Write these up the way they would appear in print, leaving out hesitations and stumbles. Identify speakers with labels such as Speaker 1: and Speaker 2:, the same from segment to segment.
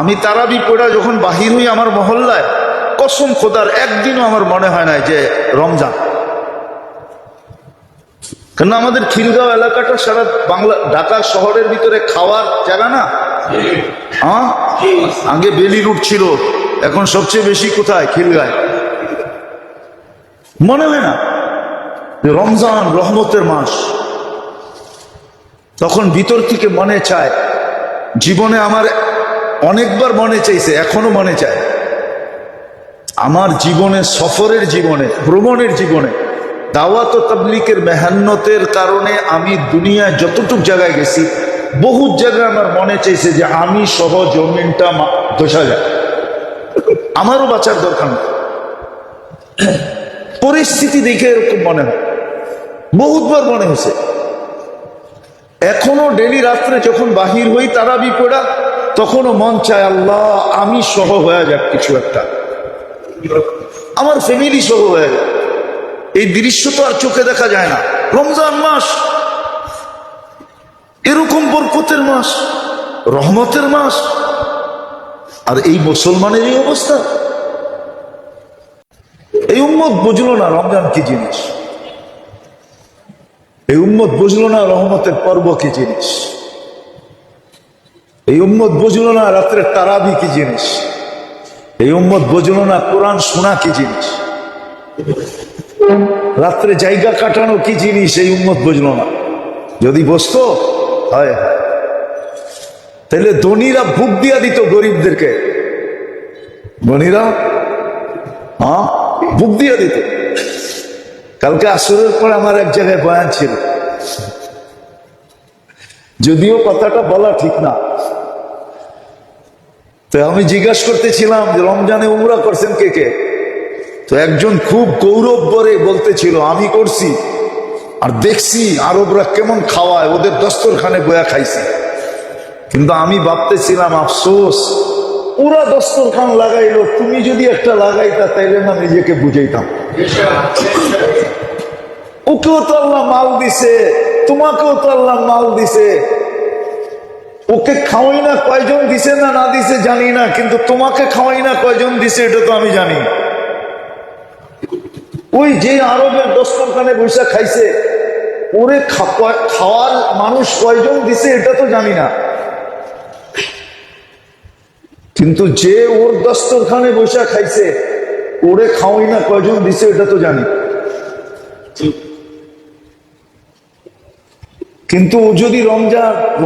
Speaker 1: আমি তারাবি পড়া যখন বাহির হই আমার মহল্লায়, কসম খোদার একদিনও আমার মনে হয় না যে রমজান। কেন আমাদের খিলগাঁও এলাকাটা সারা বাংলা ঢাকা শহরের ভিতরে খাওয়ার জায়গা না। হ্যাঁ, আগে বেলি রুট ছিল, এখন সবচেয়ে বেশি কোথায়? খিলগাঁয়। মনে হয় না যে রমজান রহমতের মাস। তখন ভিতর থেকে মনে চায়, জীবনে আমার অনেকবার মনে চাইছে, এখনো মনে চায়, আমার জীবনে, সফরের জীবনে, ভ্রমণের জীবনে, দাওয়াত ও তাবলীগের মেহনতের কারণে আমি দুনিয়ায় যতটুক জায়গায় গেছি, বহুত জায়গায় আমার মনে চাইছে যে আমি সহ জমিনটা ধসা যায়, আমারও বাঁচার দরকার নেই। পরিস্থিতি দেখে এরকম মনে হয়, বহুতবার মনে হয়েছে। এখনো ডেলি রাত্রে যখন বাহির হই তারাবি পড়া, তখনও মন চায় আল্লাহ আমি সহ হয়ে যাক কিছু একটা, আমার ফ্যামিলি সহ হয়ে যায়। এই দৃশ্য তো আর চোখে দেখা যায় না। রমজান মাস এরকম বরকতের মাস, রহমতের মাস, আর এই মুসলমানের এই অবস্থা। এই উম্মত বুঝলো না রমজান কি জিনিস, এই উম্মত বুঝলো না রহমতের পর্ব কি জিনিস, এই উম্মত বুঝলো না রাত্রে তারাবি কি জিনিস, এই উম্মত বুঝলো না কোরআন শোনা কি জিনিস, রাত্রে জায়গা কাটানো কি জিনিস, এই উম্মত বুঝলো না। যদি বসতো, হয় তাহলে ধনীরা ভুক দিয়া দিত গরিবদেরকে, ধনীরা হ্যাঁ ভুক দিয়া দিত। কালকে আসরের পর আমার এক জায়গায় বয়ান ছিল, যদিও কথাটা বলা ঠিক না, তো আমি জিজ্ঞাসা করতেছিলাম যে রমজানে উমরা করছেন কে কে? তো একজন খুব গৌরব ভরে বলতেছিল আমি করছি, আর দেখছি আরবরা কেমন খাওয়ায়, ওদের দস্তরখানে বয়া খাইছি। কিন্তু আমি ভাবতেছিলাম আফসোস, ওরা দস্তরখান লাগাইলো, তুমি যদি একটা লাগাইতা তাইলে না নিজেকে বুঝাইতাম। ওকেও তো আল্লাহ মাল দিছে, তোমাকেও তো আল্লাহ মাল দিছে, ওকে খাওয়াই না কয়জন দিছে না না দিছে জানি না, কিন্তু তোমাকে খাওয়াই না কয়জন দিছে এটা তো আমি জানি। ওই যে আরবের দস্তরখানে বৈশা খাইছে, ওরে খাওয়ার মানুষ কয়জন দিছে এটা তো জানি না, কিন্তু যে ওর দস্তরখানে বৈশা খাইছে, ওরে খাওয়াই না কয়জন দিছে এটা তো জানি। কিন্তু ও যদি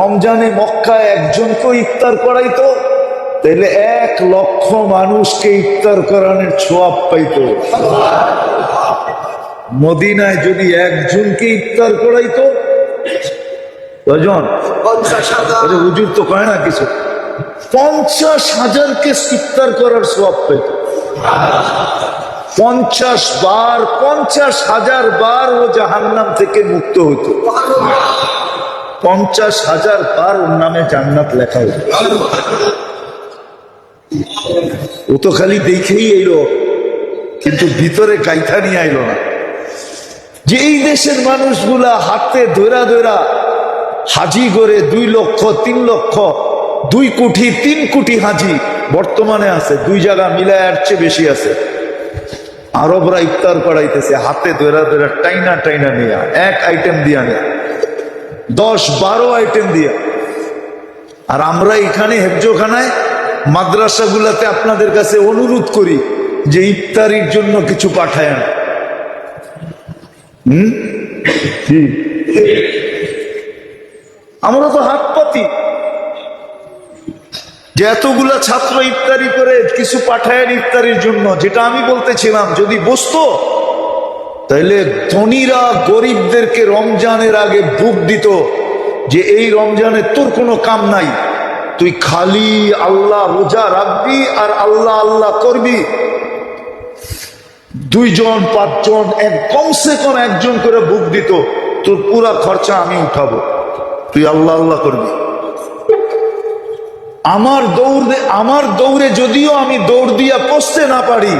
Speaker 1: রমজানে মক্কায় একজনকে ইফতার করাইতো, তাহলে 1 লক্ষ মানুষকে ইফতার করানোর ছোয়াব পাইতো। মদিনায় যদি একজনকে ইফতার করাইতো, কয়জন? হুজুর তো কয় না কিছু, 50,000কে ইফতার করার ছোয়াব পাইত। 50,000 বার ও জাহান্নাম থেকে মুক্ত হইত। 50,000 বার ওর নামে জান্নাত লেখা হইত। ও তো খালি দেখেই এলো, কিন্তু ভিতরে গাইথা নিয়ে আইলো না। যে এই দেশের মানুষগুলা হাতে ধরা ধরা হাজি করে 2 লক্ষ 3 লক্ষ 2 কোটি 3 কোটি হাজি বর্তমানে আছে, 2 জায়গা মিলায় এর চেয়ে বেশি আছে। আরবরা ইফতার করাইতেছে হাতে ধরা ধরা, টাইনা টাইনা নিয়া, 1 আইটেম দিয়া নেয়া, 10-12 আইটেম দিয়া। আর আমরা এখানে হেফজোখানায় মাদ্রাসাগুলাতে আপনাদের কাছে অনুরোধ করি যে ইফতারির জন্য কিছু পাঠায় না। আমরা তো হাত পাতি যে এতগুলা ছাত্র ইফতারি করে কিছু পাঠায় ইফতারির জন্য। যেটা আমি বলতেছিলাম, যদি বসতো তাহলে ধনীরা গরিবদেরকে রমজানের আগে বুক দিত যে এই রমজানে তোর কোনো কাম নাই, তুই খালি আল্লাহ রোজা রাখবি আর আল্লাহ আল্লাহ করবি। 2 জন 5 জন কমসে কম একজন করে বুক দিত, তোর পুরা খরচা আমি উঠাবো, তুই আল্লাহ আল্লাহ করবি। আমার দৌড়ে যদিও আমি দৌড় দিয়া পৌঁছতে না পারি,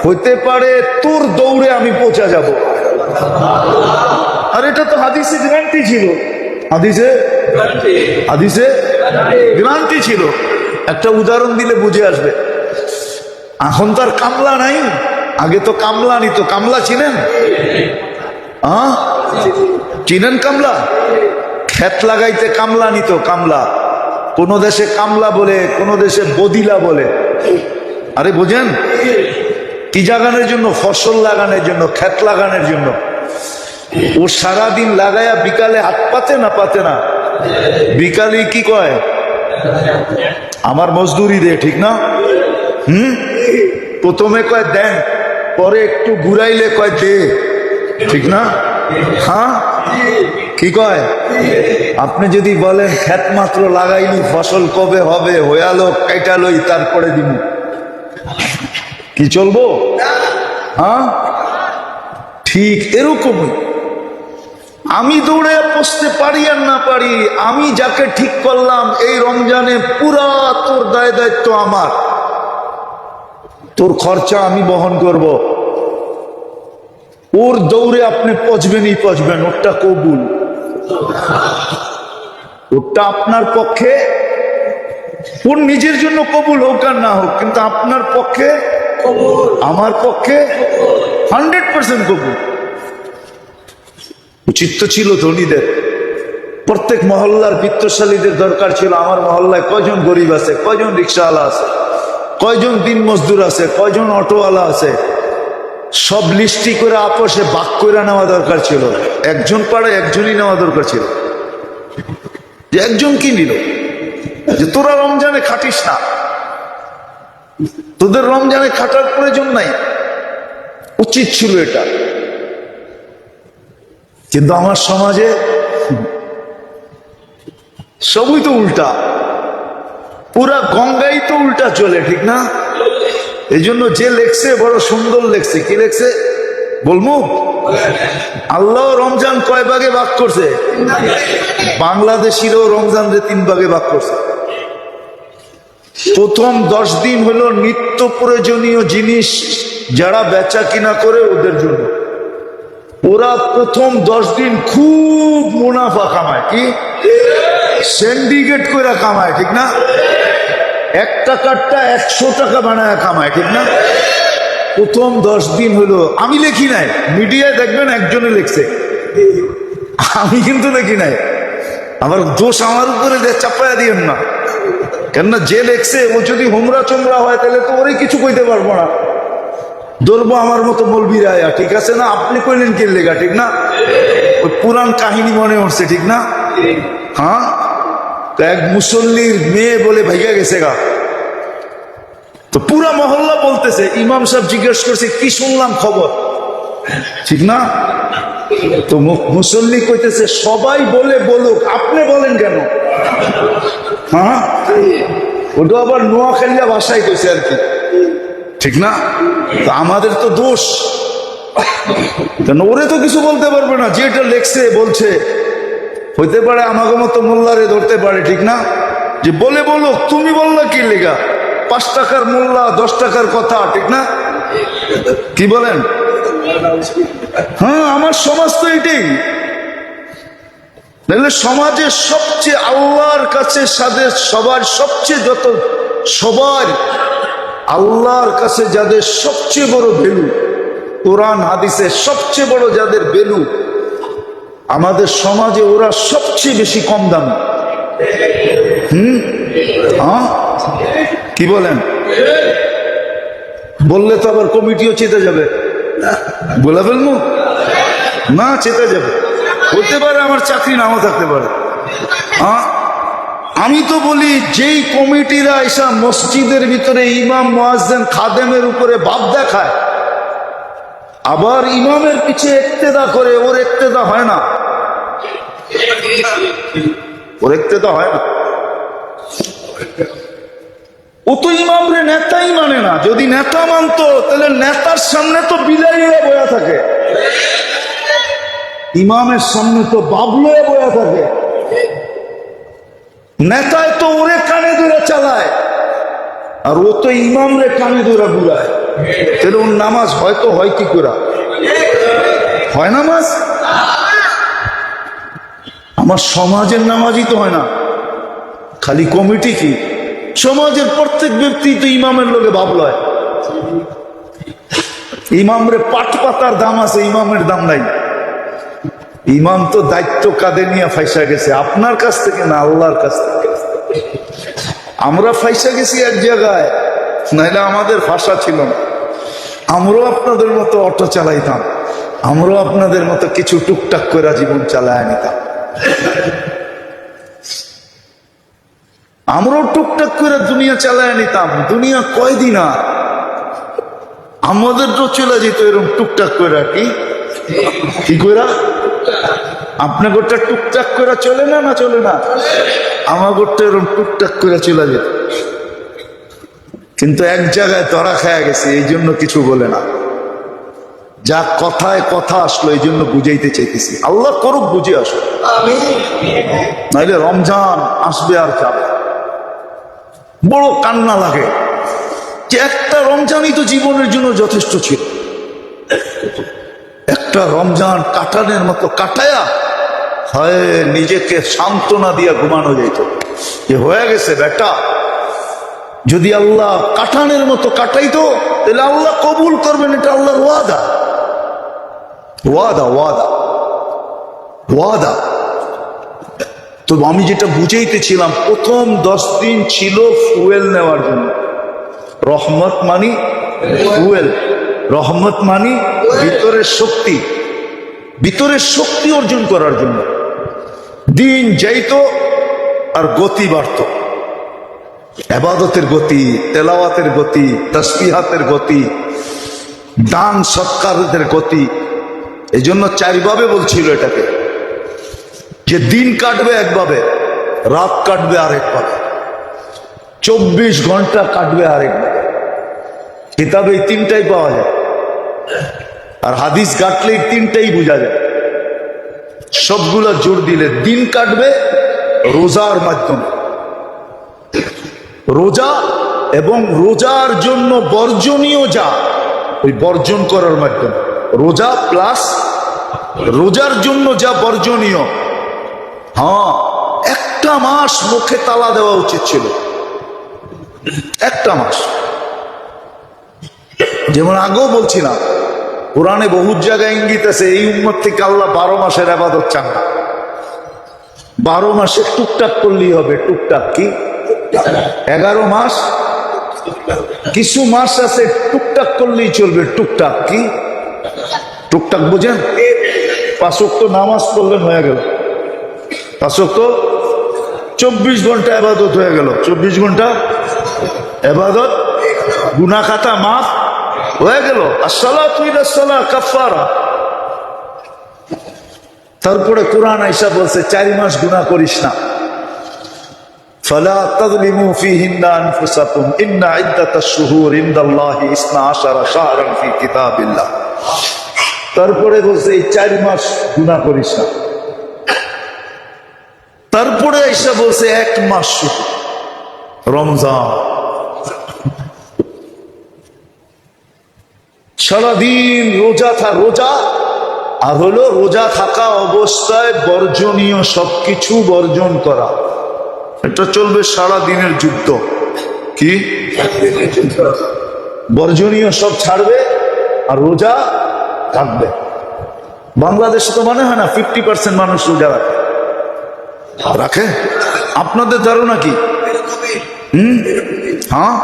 Speaker 1: হইতে পারে তোর দৌড়ে আমি পৌঁছা যাব। আর এটা তো হাদিসে গ্যারান্টি ছিল, হাদিসে গ্যারান্টি ছিল। একটা উদাহরণ দিলে বুঝে আসবে। এখন তো আর কামলা নাই, আগে তো কামলা নিত। কামলা চিনেন? চিনেন কামলা? ক্ষেত লাগাইতে কামলা নিত। কামলা কোন দেশে কামলা বলে, কোন দেশে বদিলা বলে। আরে বোঝেন? কি জাগানোর জন্য? ফসল লাগানোর জন্য, ক্ষেত লাগানোর জন্য। ও সারাদিন লাগায়া বিকালে হাত পাতে না? পাতে না? বিকালে কি কয়? আমার মজদুরি দে, ঠিক না? প্রথমে কয় দেন, পরে একটু ঘুরাইলে কয় দে, ঠিক না? হ্যাঁ, কি কয়? আপনি যদি বলেন ক্ষেত মাত্র লাগাইনি, ফসল কবে হবে, হয়ালো কাইটালই তারপরে দিব, কি চলবো? হ্যাঁ, ঠিক এরকমই। আমি দৌড়ে বসতে পারি আর না পারি, আমি যাকে ঠিক করলাম এই রমজানে পুরা তোর দায় দায়িত্ব আমার, তোর খরচা আমি বহন করব। ওর দৌড়ে আপনি পচবেনই পচবেন, ওরটা কবুল। ওরটা আপনার পক্ষে, ওর নিজের জন্য কবুল হোক আর না হোক, কিন্তু আপনার পক্ষে, আমার পক্ষে 100% কবুল। উচিত তো ছিল ধনীদের, প্রত্যেক মহল্লার বিত্তশালীদের দরকার ছিল। আমার মহল্লায় কয়জন গরিব আছে, কয়জন রিক্সাওয়ালা আছে, কয়জন দিন মজদুর আছে, কয়জন অটোওয়ালা আছে, সব লিস্টি করে আপোষে ভাগ করে নেওয়া দরকার ছিল। একজন পাড়ায় একজনই নেওয়া দরকার ছিল। যে একজন কি নিল, যে তোরা রমজানে খাটিস না, তোদের রমজানে খাটার প্রয়োজন নাই, উচিত ছিল এটা। কিন্তু আমার সমাজে সবই তো উল্টা, পুরা গঙ্গাই তো উল্টা চলে, ঠিক না? এই জন্য যে লেখছে বড় সুন্দর লেখছে। কি লেখছে বলবো? আল্লাহ রমজান কয় ভাগে ভাগ করছে? বাংলাদেশিরও রমজান 3 ভাগে ভাগ করছে। প্রথম 10 দিন হলো নিত্য প্রয়োজনীয় জিনিস যারা বেচা কিনা করে ওদের জন্য। ওরা প্রথম 10 দিন খুব মুনাফা কামায়, কি সিন্ডিকেট করে কামায়, ঠিক না? 1 টাকারটা 100 টাকা বানায় কামায়, ঠিক না? প্রথম 10 দিন হলো, আমি লেখি নাই, মিডিয়ায় দেখবেন একজনে লিখছে, আমি কিন্তু লেখি নাই। আমার দোষ আমার উপরে চাপায়া দিয়েন না, কেননা যে লেখছে ও যদি হোমরা চোমরা হয় তাহলে তো ওরে কিছু কইতে পারবো না, ধরবো আমার মতো মলবিরা। ঠিক আছে না? আপনি কইলেন কি লেখা, ঠিক না? ওই পুরান কাহিনী মনে হচ্ছে, ঠিক না? হ্যাঁ, তো এক মুসল্লির মেয়ে বলে ভাইয়া গেছে গা, তো পুরা মহল্লা বলতেছে। ইমাম সাহেব জিজ্ঞেস করছে কি শুনলাম খবর, ঠিক না? তো মুসল্লি কইতেছে সবাই বলে বলুক, আপনি বলেন কেন? হ্যাঁ, ওটা আবার নোয়াখালীয়া ভাষায় কইছে আর কি, ঠিক না? তো আমাদের তো দোষ, কেন ওরে তো কিছু বলতে পারবে না, যেটা লেখছে বলছে। হইতে পারে আমাকে মতো মোল্লারে ধরতে পারে, ঠিক না? যে বলে বলো, তুমি বললা কি লেখা, 5 টাকার মোল্লা 10 টাকার কথা, ঠিক না? কি বলেন? হ্যাঁ, আমার সমাজ তো এটাই। তাহলে সমাজের সবচেয়ে আল্লাহর কাছে সবার সবচেয়ে সবার আল্লাহর কাছে যাদের সবচেয়ে বড় ভ্যালু, কোরআন হাদিসে সবচেয়ে বড় যাদের ভ্যালু, আমাদের সমাজে ওরা সবচেয়ে বেশি কম দাম। হ্যাঁ, কি বলেন? বললে তো আবার কমিটিও চেতে যাবে, বলে ফেলবো না, চেতে যাবে। হতে পারে আমার চাকরি নাও থাকতে পারে। আমি তো বলি, যেই কমিটিরা এসা মসজিদের ভিতরে ইমাম মুয়াজ্জিন খাদেমের উপরে ভাব দেখায়, আবার ইমামের পিছে ইক্তেদা করে, ওর ইক্তেদা হয় না, ওর ইক্তেদা হয় না। ও তো ইমামরে নেতাই মানে না। যদি নেতা মানতো তাহলে নেতার সামনে তো বিলাইয়া বয়া থাকে, ইমামের সামনে তো বাবলয়ে বয়া থাকে। নেতায় তো ওরে কানে ধরে চালায়, আর ও তো ইমামরে কানে ধরে বুড়ায়। তাহলে ওর নামাজ হয়তো হয় কি করে? হয় নামাজ? আমার সমাজের নামাজই তো হয় না, খালি কমিটি কি সমাজের প্রত্যেক ব্যক্তি তো ইমামের লোকে ভাব লয়। ইমামরে পাট পাতার দাম আছে, ইমামের দাম নাই। ইমাম তো দায়িত্ব কাঁধে নিয়ে ফাইসা গেছে, আপনার কাছ থেকে না, আল্লাহর কাছ থেকে। আমরা ফাইসা গেছি এক জায়গায়, নাইলে আমাদের ভাষা ছিল না। আমরাও আপনাদের মতো অটো চালাইতাম, আমরাও আপনাদের মতো কিছু টুকটাক করে জীবন চালায় নিতাম। আমরাও টুকটাক করে দুনিয়া চালায় নিতাম। দুনিয়া কয়দিন আর, আমাদের তো চলে যেত এরকম টুকটাক করে। কি কইরা আপনার গোটা টুকটাক করে চলে না, না চলে না? আমার গোটা এরকম টুকটাক করে চলে যেত। কিন্তু এক জায়গায় ধরা খায়া গেছে, এই জন্য কিছু বলে না। যা কথায় কথা আসলো, এই জন্য বুঝাইতে চাইতেছি। আল্লাহ করুক বুঝে আসো, নাইলে রমজান আসবে আর যাবে। বড় কান্না লাগে যে একটা রমজানই তো জীবনের জন্য যথেষ্ট ছিল। একটা রমজান কাটানের মতো কাটায়া হয় নিজেকে সান্ত্বনা দিয়া ঘুমানো যেত যে হয়ে গেছে বেটা। যদি আল্লাহ কাটানের মতো কাটাইতো তাহলে আল্লাহ কবুল করবেন, এটা আল্লাহর ওয়াদা। ওয়াদা ওয়াদা ওয়াদা। তো আমি যেটা বুঝাইতেছিলাম, প্রথম 10 দিন ছিল ফুয়েল নেওয়ার জন্য। রহমত মানি ফুয়েল, রহমত মানি ভিতরের শক্তি, ভিতরের শক্তি অর্জন করার জন্য। দিন যাইতো আর গতি বাড়ত, ইবাদতের গতি, তেলাওয়াতের গতি, তাসবিহাতের গতি, দান সৎকারের গতি। এই জন্য 4 ভাবে বলছিল এটাকে, যে দিন কাটবে একভাবে, রাত কাটবে আরেকভাবে, 24 ঘন্টা কাটবে আরেকভাবে। কিতাবে এই 3টাই পাওয়া যায়, আর হাদিস ঘাটলে এই 3টাই বোঝা যায়। সবগুলা জোর দিলে দিন কাটবে রোজার মাধ্যমে, রোজা এবং রোজার জন্য বর্জনীয় যা, ওই বর্জন করার মাধ্যমে। রোজা প্লাস রোজার জন্য যা বর্জনীয়। হ্যাঁ, একটা মাস মুখে তালা দেওয়া উচিত ছিল, একটা মাস। যেমন আগেও বলছিলাম, কোরআনে বহুত জায়গায় ইঙ্গিত আছে এই উম্মত থেকে আল্লাহ 12 মাসের ইবাদত চান না। 12 মাসে টুকটাক করলেই হবে। টুকটাক কি? 11 মাস। কিছু মাস আছে টুকটাক করলেই চলবে। টুকটাক কি? টুকটাক বুঝেন? 5 ওয়াক্ত নামাজ পড়লেন, হয়ে গেল 5 ওয়াক্ত। 24 ঘন্টা ইবাদত হয়ে গেল। 24 ঘন্টা ইবাদত, গুনাহ খাতা মাফ হয়ে গেল। আসসালাতু ইলা সালাহ কাফারা। তারপরে কোরআন আইসা বলছে 4 মাস গুনাহ করিস না। ফালা তাযলিমু ফীহিন্না আনফুসাকুম ইন্না ইদ্দাতাশ শুহুর ইনদাল্লাহি 12 শাহরান ফি কিতাবিল্লাহ। তারপরে বলছে এই 4 মাস গুনাহ করিস না। তারপরে আইসা বলছে 1 মাস শুধু, রমজান। সারাদিন রোজা রোজা, আর হলো রোজা থাকা অবস্থায় বর্জনীয় সবকিছু বর্জন করা। এটা চলবে সারা দিনের যুদ্ধ। কি? বর্জনীয় সব ছাড়বে আর রোজা থাকবে। বাংলাদেশে তো মনে হয় না 50% মানুষ রোজা রাখে। রাখে? আপনাদের ধারণা কি? হ্যাঁ,